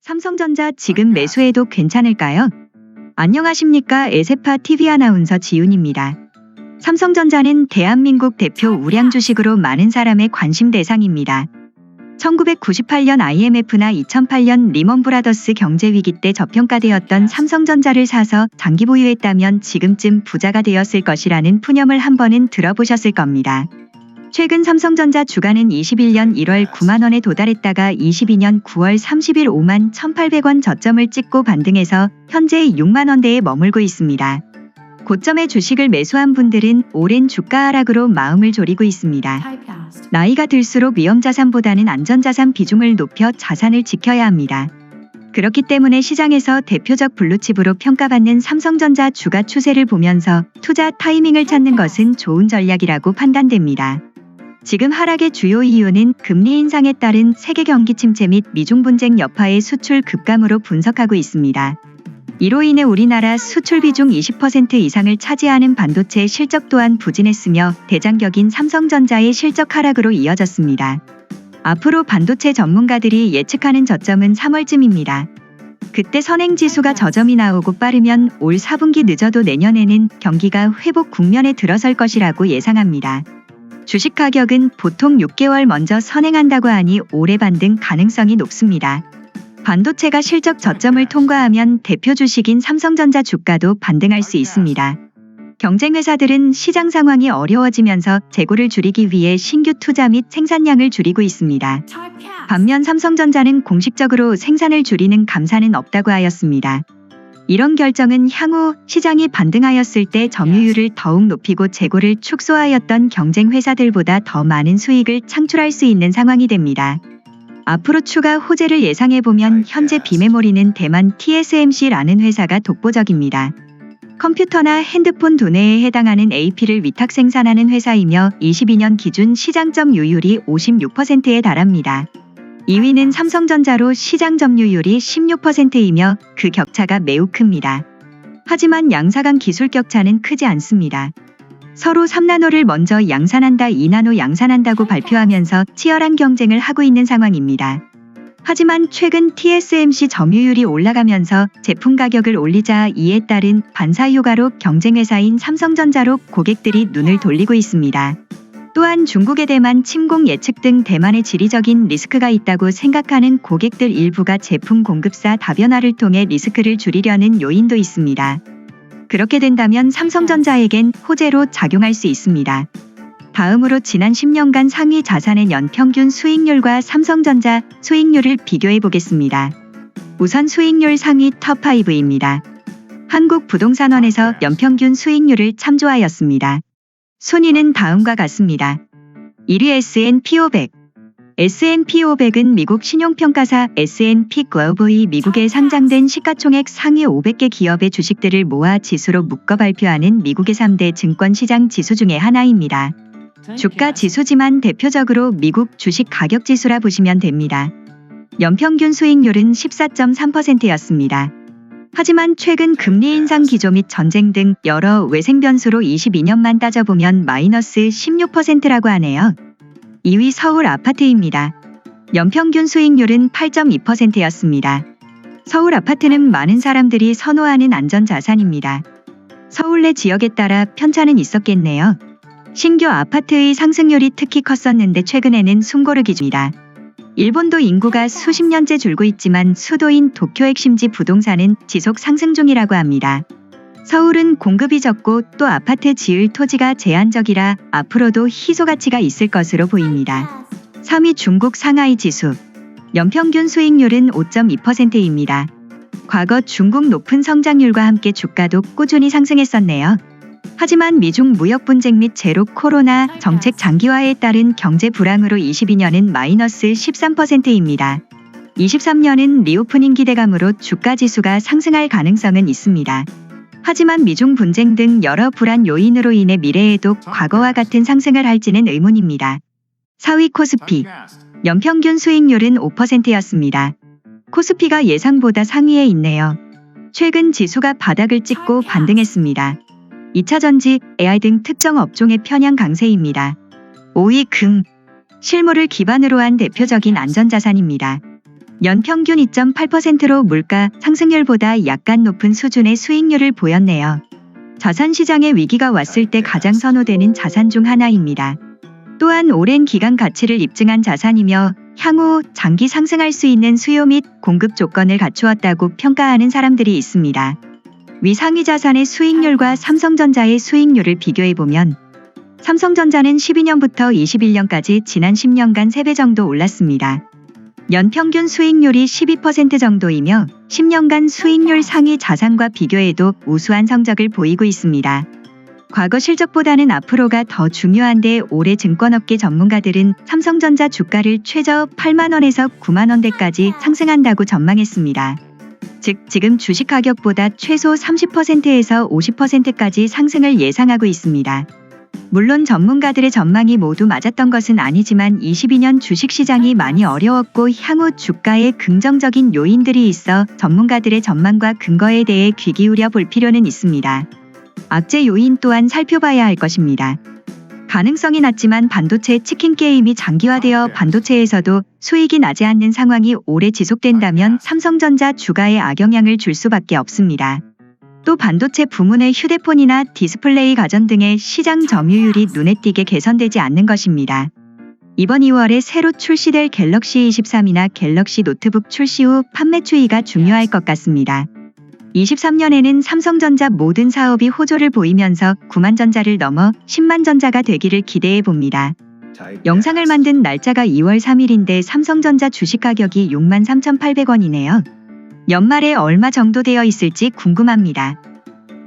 삼성전자 지금 매수해도 괜찮을까요? 안녕하십니까. 에세파 TV 아나운서 지훈입니다. 삼성전자는 대한민국 대표 우량 주식으로 많은 사람의 관심 대상입니다. 1998년 IMF나 2008년 리먼 브라더스 경제위기 때 저평가되었던 삼성전자를 사서 장기 보유했다면 지금쯤 부자가 되었을 것이라는 푸념을 한 번은 들어보셨을 겁니다. 최근 삼성전자 주가는 21년 1월 9만원에 도달했다가 22년 9월 30일 5만 1,800원 저점을 찍고 반등해서 현재 6만원대에 머물고 있습니다. 고점에 주식을 매수한 분들은 오랜 주가 하락으로 마음을 졸이고 있습니다. 나이가 들수록 위험자산보다는 안전자산 비중을 높여 자산을 지켜야 합니다. 그렇기 때문에 시장에서 대표적 블루칩으로 평가받는 삼성전자 주가 추세를 보면서 투자 타이밍을 찾는 것은 좋은 전략이라고 판단됩니다. 지금 하락의 주요 이유는 금리 인상에 따른 세계 경기 침체 및 미중 분쟁 여파의 수출 급감으로 분석하고 있습니다. 이로 인해 우리나라 수출 비중 20% 이상을 차지하는 반도체 실적 또한 부진했으며 대장격인 삼성전자의 실적 하락으로 이어졌습니다. 앞으로 반도체 전문가들이 예측하는 저점은 3월쯤입니다. 그때 선행지수가 저점이 나오고 빠르면 올 4분기 늦어도 내년에는 경기가 회복 국면에 들어설 것이라고 예상합니다. 주식 가격은 보통 6개월 먼저 선행한다고 하니 올해 반등 가능성이 높습니다. 반도체가 실적 저점을 통과하면 대표 주식인 삼성전자 주가도 반등할 수 있습니다. 경쟁 회사들은 시장 상황이 어려워지면서 재고를 줄이기 위해 신규 투자 및 생산량을 줄이고 있습니다. 반면 삼성전자는 공식적으로 생산을 줄이는 감사는 없다고 하였습니다. 이런 결정은 향후 시장이 반등하였을 때 점유율을 더욱 높이고 재고를 축소하였던 경쟁 회사들보다 더 많은 수익을 창출할 수 있는 상황이 됩니다. 앞으로 추가 호재를 예상해보면 현재 비메모리는 대만 TSMC라는 회사가 독보적입니다. 컴퓨터나 핸드폰 도내에 해당하는 AP를 위탁 생산하는 회사이며 22년 기준 시장 점유율이 56%에 달합니다. 2위는 삼성전자로 시장 점유율이 16%이며 그 격차가 매우 큽니다. 하지만 양사 간 기술 격차는 크지 않습니다. 서로 3나노를 먼저 양산한다 2나노 양산한다고 발표하면서 치열한 경쟁을 하고 있는 상황입니다. 하지만 최근 TSMC 점유율이 올라가면서 제품 가격을 올리자 이에 따른 반사효과로 경쟁회사인 삼성전자로 고객들이 눈을 돌리고 있습니다. 또한 중국의 대만 침공 예측 등 대만의 지리적인 리스크가 있다고 생각하는 고객들 일부가 제품 공급사 다변화를 통해 리스크를 줄이려는 요인도 있습니다. 그렇게 된다면 삼성전자에겐 호재로 작용할 수 있습니다. 다음으로 지난 10년간 상위 자산의 연평균 수익률과 삼성전자 수익률을 비교해 보겠습니다. 우선 수익률 상위 톱5입니다. 한국부동산원에서 연평균 수익률을 참조하였습니다. 순위는 다음과 같습니다. 1위 S&P 500. S&P 500은 미국 신용평가사 S&P 글로벌이 미국에 상장된 시가총액 상위 500개 기업의 주식들을 모아 지수로 묶어 발표하는 미국의 3대 증권시장 지수 중의 하나입니다. 주가 지수지만 대표적으로 미국 주식 가격 지수라 보시면 됩니다. 연평균 수익률은 14.3%였습니다. 하지만 최근 금리 인상 기조 및 전쟁 등 여러 외생 변수로 22년만 따져보면 마이너스 16%라고 하네요. 2위 서울 아파트입니다. 연평균 수익률은 8.2%였습니다. 서울 아파트는 많은 사람들이 선호하는 안전자산입니다. 서울 내 지역에 따라 편차는 있었겠네요. 신규 아파트의 상승률이 특히 컸었는데 최근에는 숨고르 기준이다. 일본도 인구가 수십 년째 줄고 있지만 수도인 도쿄 핵심지 부동산은 지속 상승 중이라고 합니다. 서울은 공급이 적고 또 아파트 지을 토지가 제한적이라 앞으로도 희소 가치가 있을 것으로 보입니다. 3위 중국 상하이 지수. 연평균 수익률은 5.2%입니다. 과거 중국 높은 성장률과 함께 주가도 꾸준히 상승했었네요. 하지만 미중 무역 분쟁 및 제로 코로나 정책 장기화에 따른 경제 불황으로 22년은 마이너스 13%입니다. 23년은 리오프닝 기대감으로 주가 지수가 상승할 가능성은 있습니다. 하지만 미중 분쟁 등 여러 불안 요인으로 인해 미래에도 과거와 같은 상승을 할지는 의문입니다. 4위 코스피. 연평균 수익률은 5%였습니다. 코스피가 예상보다 상위에 있네요. 최근 지수가 바닥을 찍고 반등했습니다. 2차전지, AI 등 특정 업종의 편향 강세입니다. 5위 금. 실물을 기반으로 한 대표적인 안전자산입니다. 연평균 2.8%로 물가 상승률보다 약간 높은 수준의 수익률을 보였네요. 자산시장에 위기가 왔을 때 가장 선호되는 자산 중 하나입니다. 또한 오랜 기간 가치를 입증한 자산이며 향후 장기 상승할 수 있는 수요 및 공급 조건을 갖추었다고 평가하는 사람들이 있습니다. 위 상위 자산의 수익률과 삼성전자의 수익률을 비교해보면 삼성전자는 12년부터 21년까지 지난 10년간 3배 정도 올랐습니다. 연평균 수익률이 12% 정도이며 10년간 수익률 상위 자산과 비교해도 우수한 성적을 보이고 있습니다. 과거 실적보다는 앞으로가 더 중요한데 올해 증권업계 전문가들은 삼성전자 주가를 최저 8만 원에서 9만 원대까지 상승한다고 전망했습니다. 즉 지금 주식 가격보다 최소 30%에서 50%까지 상승을 예상하고 있습니다. 물론 전문가들의 전망이 모두 맞았던 것은 아니지만 22년 주식시장이 많이 어려웠고 향후 주가에 긍정적인 요인들이 있어 전문가들의 전망과 근거에 대해 귀 기울여 볼 필요는 있습니다. 악재 요인 또한 살펴봐야 할 것입니다. 가능성이 낮지만 반도체 치킨 게임이 장기화되어 반도체에서도 수익이 나지 않는 상황이 오래 지속된다면 삼성전자 주가에 악영향을 줄 수밖에 없습니다. 또 반도체 부문의 휴대폰이나 디스플레이 가전 등의 시장 점유율이 눈에 띄게 개선되지 않는 것입니다. 이번 2월에 새로 출시될 갤럭시 23이나 갤럭시 노트북 출시 후 판매 추이가 중요할 것 같습니다. 23년에는 삼성전자 모든 사업이 호조를 보이면서 9만 전자를 넘어 10만 전자가 되기를 기대해 봅니다. 영상을 만든 날짜가 2월 3일인데 삼성전자 주식 가격이 63,800원이네요. 연말에 얼마 정도 되어 있을지 궁금합니다.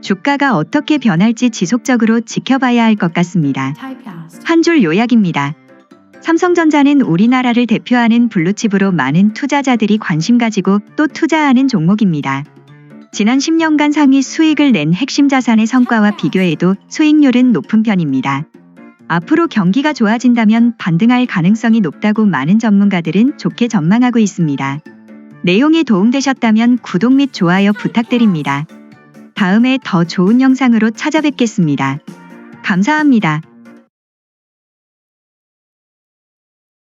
주가가 어떻게 변할지 지속적으로 지켜봐야 할 것 같습니다. 한 줄 요약입니다. 삼성전자는 우리나라를 대표하는 블루칩으로 많은 투자자들이 관심 가지고 또 투자하는 종목입니다. 지난 10년간 상위 수익을 낸 핵심 자산의 성과와 비교해도 수익률은 높은 편입니다. 앞으로 경기가 좋아진다면 반등할 가능성이 높다고 많은 전문가들은 좋게 전망하고 있습니다. 내용이 도움되셨다면 구독 및 좋아요 부탁드립니다. 다음에 더 좋은 영상으로 찾아뵙겠습니다. 감사합니다.